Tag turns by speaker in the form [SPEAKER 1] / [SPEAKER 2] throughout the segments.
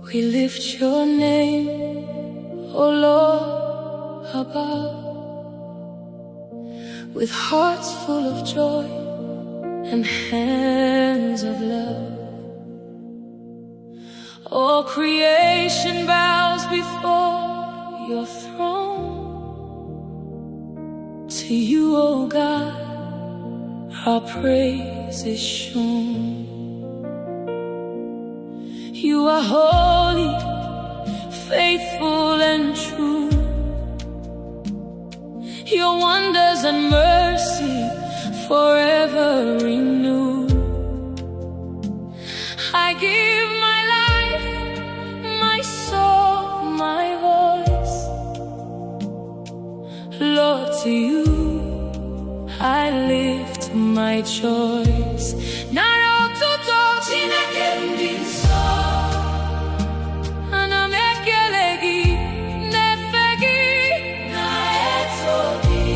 [SPEAKER 1] We lift your name, O Lord, above, with hearts full of joy and hands of love. All creation bows before your throne. To you, O God, our praise is shown. You are holy, faithful and true. Your wonders and mercy forever renewed. I give my life, my soul, my voice, Lord, to you I lift my choice. Nara Otuto, Chineke ndị nsọ, ana m ekele gị, na-efe gị, na-eto gị.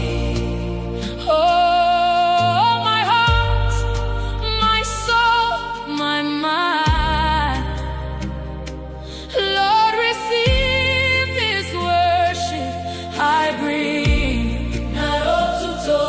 [SPEAKER 1] Oh, my heart, my soul, my mind, Lord, receive this worship I bring. Nara Otuto.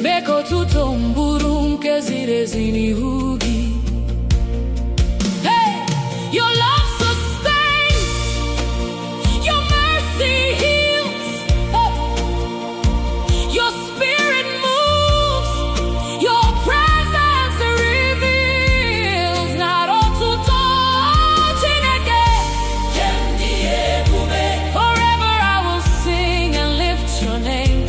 [SPEAKER 1] Make Otuto mburu nke ziri ezi n'ihu gị. Hey, your love sustains, your mercy heals, your spirit moves, your presence reveals. Nara Otuto, Chineke, forever I will sing and lift your name.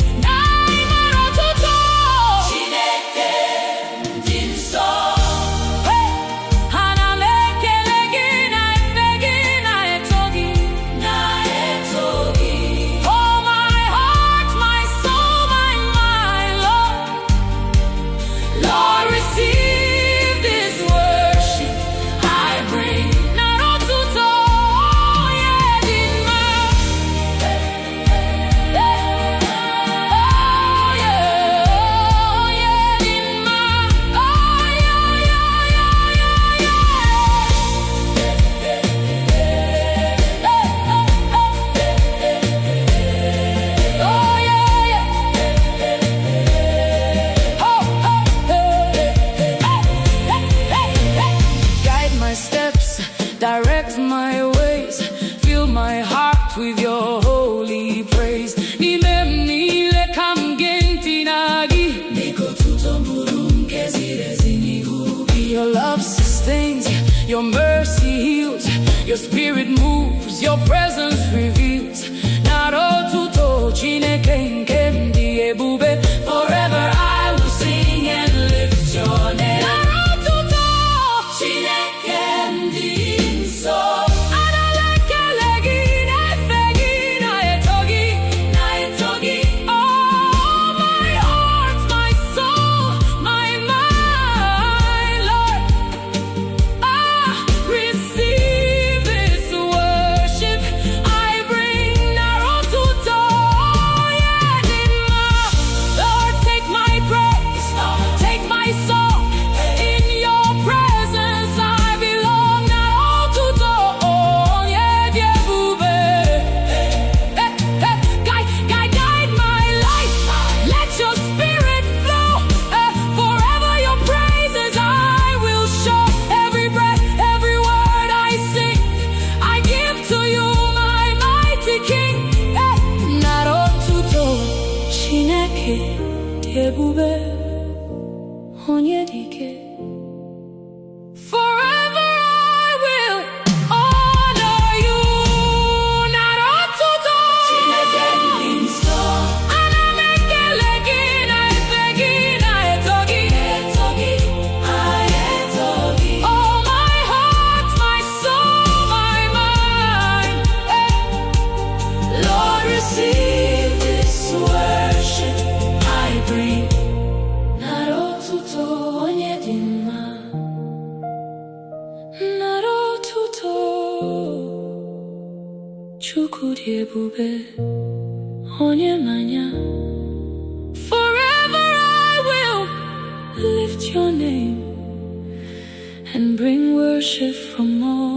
[SPEAKER 1] Direct my ways, fill my heart with your holy praise. Your love sustains, your mercy heals, your spirit moves, your presence reveals. Nara Otuto, Chineke nke ndị ebube, forever I will sing and lift your name. Nara Otuto, Chineke ndị nsọ, ana m ekele gị, na-efe gị, na-eto gị, na-eto gị. Oh, my heart, my soul, my mind, Lord, receive this worship I bring. Nara Otuto, Lord, take my praise, take my song. In your presence I belong. Nara Otuto, guide my life. Let your spirit flow. Forever your praises I will show. Every breath, every word I sing, I give to you, my mighty King. Nara Otuto, Chineke dị ebube, onye dị ike. Forever I will honor you. Nara Otuto, Chineke dị nsọ, ana m ekele gị, na-efe gị, na-eto gị, na-eto gị, na-eto gị. Oh, my ebube onye manya. Forever I will lift your name and bring worship from all